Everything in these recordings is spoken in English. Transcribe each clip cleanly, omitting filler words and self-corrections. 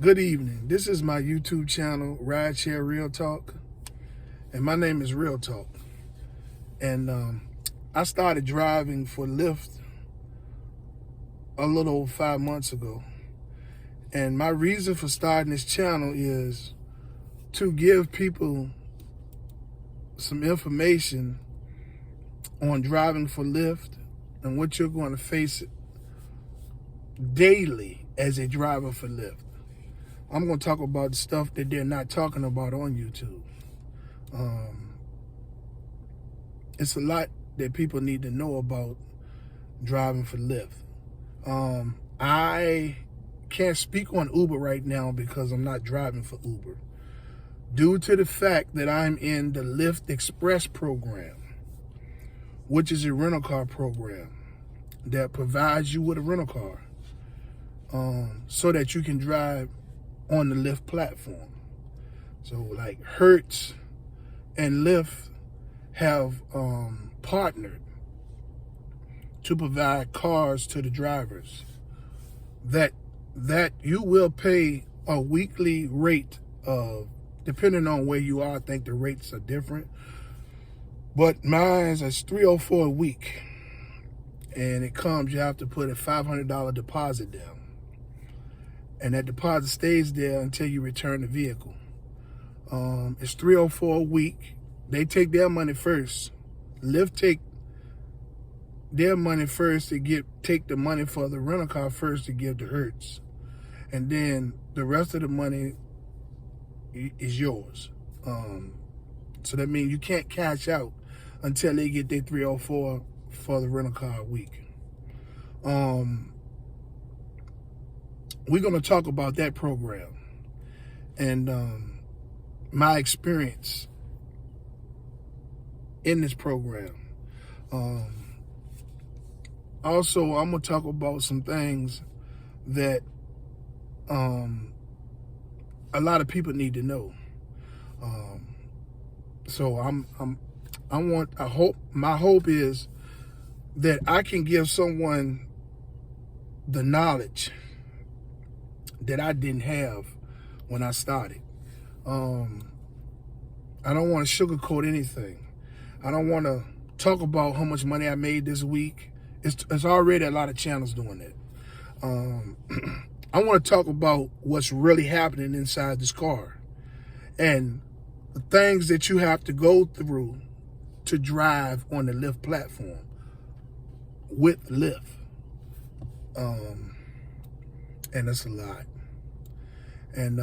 Good evening. This is my YouTube channel, Rideshare RealTalk, and my name is RealTalk. And I started driving for LYFT a little over 5 months ago. And my reason for starting this channel is to give people some information on driving for LYFT and what you're going to face daily as a driver for LYFT. I'm going to talk about the stuff that they're not talking about on YouTube. It's a lot that people need to know about driving for LYFT. I can't speak on Uber right now because I'm not driving for Uber, due to the fact that I'm in the LYFT Express program, which is a rental car program that provides you with a rental car so that you can drive on the LYFT platform. So like Hertz and LYFT have partnered to provide cars to the drivers that you will pay a weekly rate of, depending on where you are. I think the rates are different, but mine is $304 a week, and it comes, you have to put a $500 deposit down, and that deposit stays there until you return the vehicle. It's $304 a week. They take their money first. LYFT take their money first to take the money for the rental car first to give to Hertz, and then the rest of the money is yours. So that means you can't cash out until they get their $304 for the rental car a week. We're going to talk about that program and my experience in this program. Also, I'm going to talk about some things that a lot of people need to know. My hope is that I can give someone the knowledge that I didn't have when I started. I don't want to sugarcoat anything. I don't want to talk about how much money I made this week. It's already a lot of channels doing that. I want to talk about what's really happening inside this car and the things that you have to go through to drive on the LYFT platform with LYFT. And it's a lot. And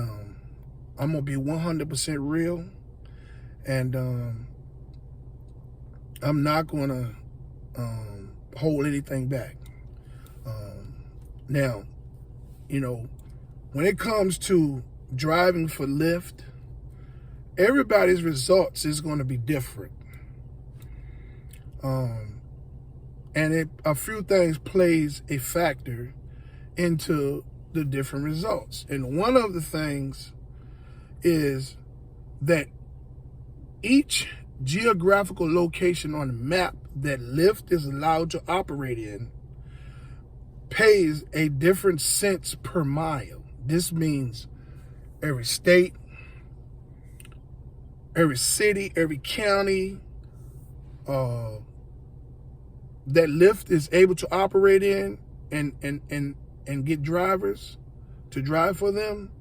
I'm going to be 100% real. And I'm not going to hold anything back. Now, when it comes to driving for LYFT, everybody's results is going to be different. And a few things plays a factor into the different results. And one of the things is that each geographical location on the map that LYFT is allowed to operate in pays a different cents per mile. This means every state, every city, every county that LYFT is able to operate in and get drivers to drive for them,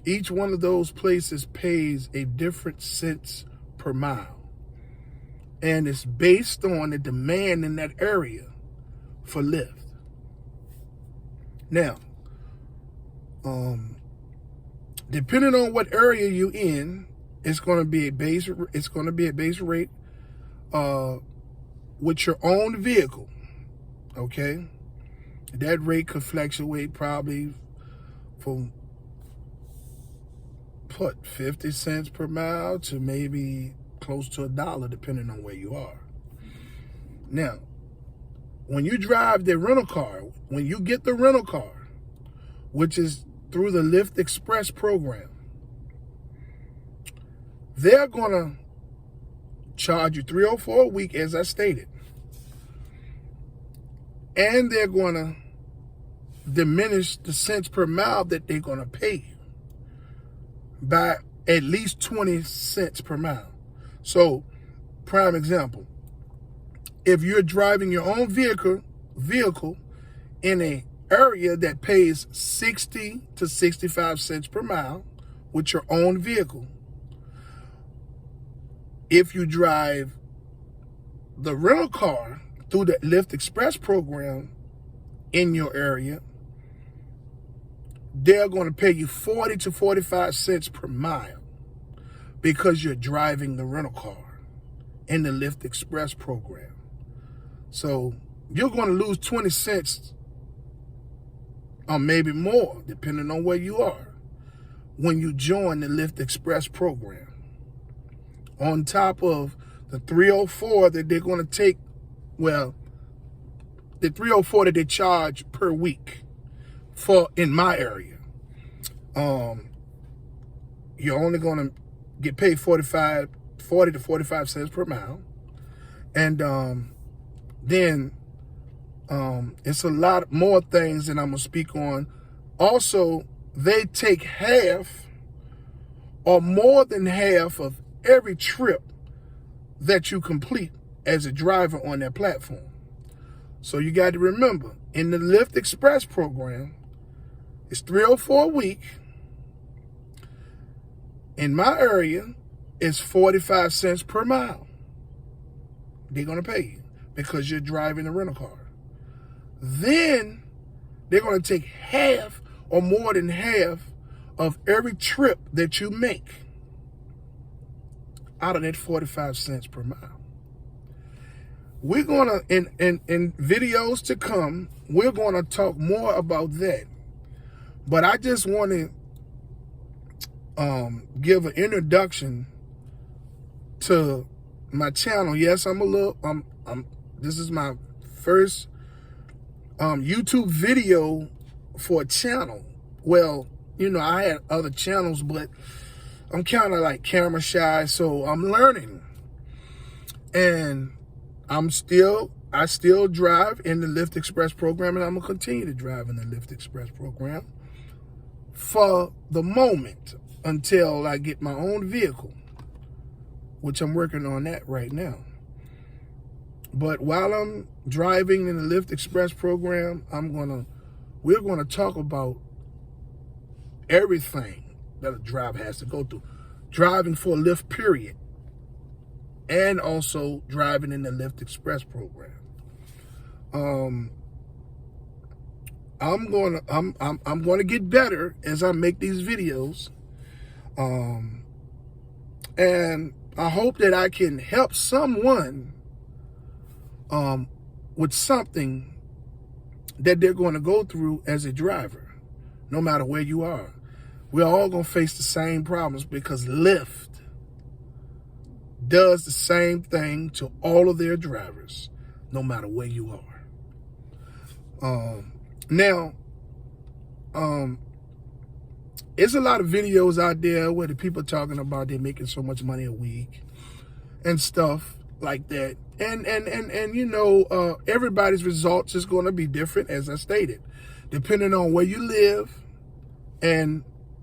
each one of those places pays a different cents per mile. And it's based on the demand in that area for LYFT. Now, depending on what area you're in, it's going to be a base rate with your own vehicle. Okay, that rate could fluctuate probably from 50 cents per mile to maybe close to $1, depending on where you are. Now, when you drive the rental car, when you get the rental car, which is through the LYFT Express program, they're going to charge you $304 a week, as I stated. And they're going to diminish the cents per mile that they're going to pay you by at least 20 cents per mile. So, prime example, if you're driving your own vehicle in a area that pays 60 to 65 cents per mile with your own vehicle, if you drive the rental car through the LYFT Express program in your area, they're going to pay you 40 to 45 cents per mile because you're driving the rental car in the LYFT Express program. So you're going to lose 20 cents or maybe more, depending on where you are, when you join the LYFT Express program. On top of the 304 that they're going to take, well, the 304 that they charge per week for in my area. You're only going to get paid 40 to 45 cents per mile. And then it's a lot more things that I'm going to speak on. Also, they take half or more than half of every trip that you complete as a driver on that platform. So you got to remember, in the LYFT Express program, it's 304 a week. In my area, it's 45 cents per mile. They're going to pay you because you're driving a rental car. Then they're going to take half or more than half of every trip that you make out of that 45 cents per mile. We're going to, in videos to come, we're going to talk more about that. But I just want to give an introduction to my channel. Yes, this is my first YouTube video for a channel. Well, I had other channels, but I'm kind of like camera shy, so I'm learning. And I still drive in the LYFT Express program, and I'm going to continue to drive in the LYFT Express program for the moment until I get my own vehicle, which I'm working on that right now. But while I'm driving in the LYFT Express program, we're going to talk about everything that a driver has to go through. Driving for a Lyft, period. And also driving in the LYFT Express program. I'm going to get better as I make these videos. And I hope that I can help someone with something that they're going to go through as a driver, no matter where you are. We're all going to face the same problems because Lyft does the same thing to all of their drivers, no matter where you are. Now, there's a lot of videos out there where the people are talking about they're making so much money a week and stuff like that. And everybody's results is going to be different, as I stated, depending on where you live and,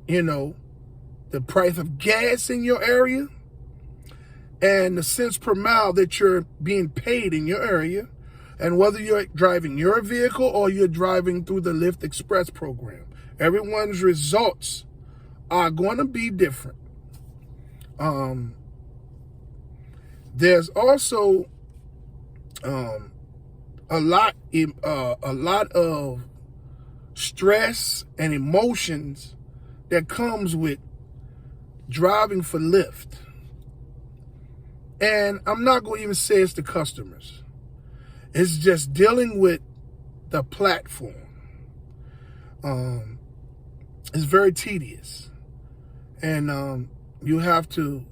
the price of gas in your area and the cents per mile that you're being paid in your area, and whether you're driving your vehicle or you're driving through the LYFT Express program. Everyone's results are going to be different. There's also a lot of stress and emotions that comes with driving for Lyft. And I'm not going to even say it's the customers. It's just dealing with the platform. It's very tedious. And you have to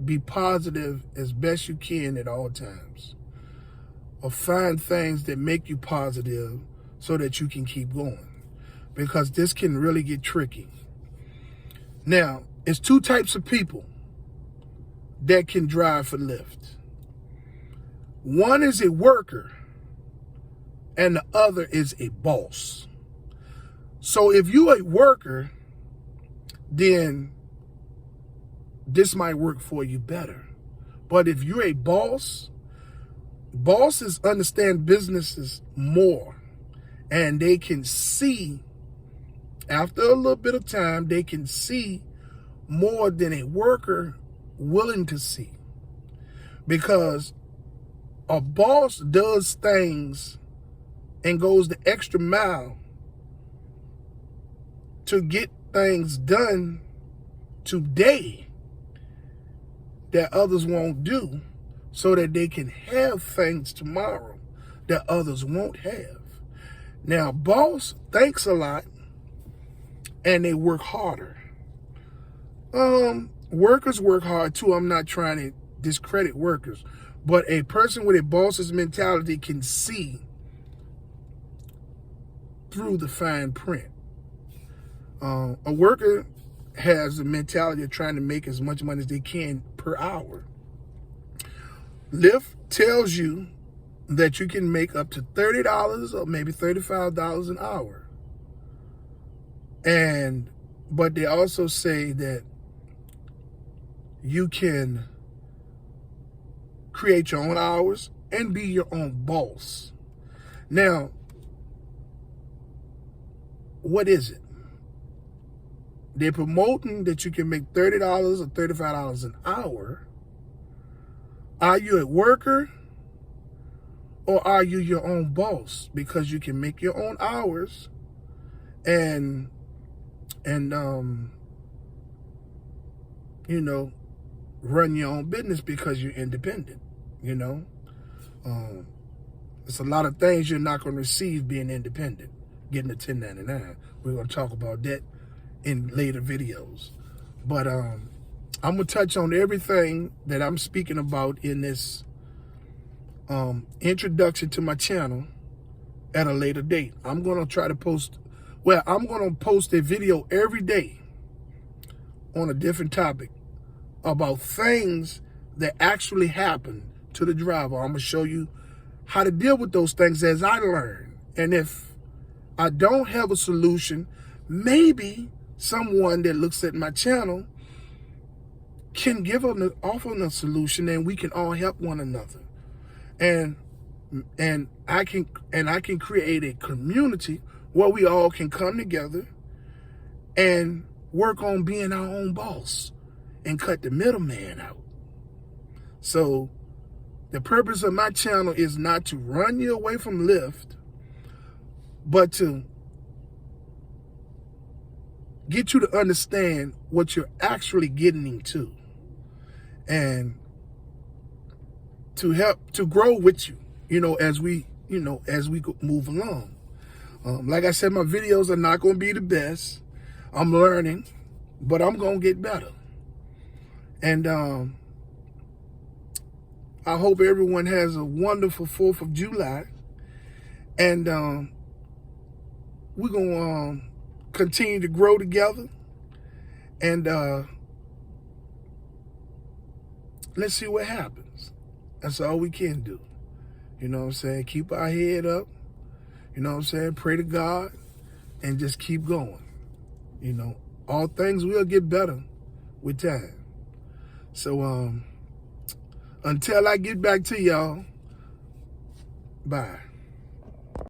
be positive as best you can at all times. Or find things that make you positive so that you can keep going. Because this can really get tricky. Now, it's two types of people that can drive for Lyft. One is a worker, and the other is a boss. So if you're a worker, then this might work for you better. But if you're a boss, bosses understand businesses more, and they can see, after a little bit of time, they can see more than a worker willing to see. Because a boss does things and goes the extra mile to get things done today that others won't do, so that they can have things tomorrow that others won't have. Now, boss thinks a lot and they work harder. Workers work hard too. I'm not trying to discredit workers, but a person with a boss's mentality can see through the fine print. A worker has a mentality of trying to make as much money as they can per hour. LYFT tells you that you can make up to $30 or maybe $35 an hour. But they also say that you can create your own hours and be your own boss. Now, what is it? They're promoting that you can make $30 or $35 an hour. Are you a worker or are you your own boss? Because you can make your own hours and you know, run your own business because you're independent, you know. There's a lot of things you're not going to receive being independent, getting a 1099. We're going to talk about that in later videos. But I'm going to touch on everything that I'm speaking about in this introduction to my channel at a later date. I'm going to try to post, I'm going to post a video every day on a different topic about things that actually happen to the driver. I'm going to show you how to deal with those things as I learn. And if I don't have a solution, maybe someone that looks at my channel can offer a solution, and we can all help one another. And I can create a community where we all can come together and work on being our own boss and cut the middleman out. So the purpose of my channel is not to run you away from LYFT, but to get you to understand what you're actually getting into, and to help to grow with you, as we move along. Like I said, my videos are not going to be the best. I'm learning, but I'm going to get better. And I hope everyone has a wonderful 4th of July. And we're going to continue to grow together. And let's see what happens. That's all we can do. You know what I'm saying? Keep our head up. You know what I'm saying? Pray to God and just keep going. All things will get better with time. So until I get back to y'all, bye.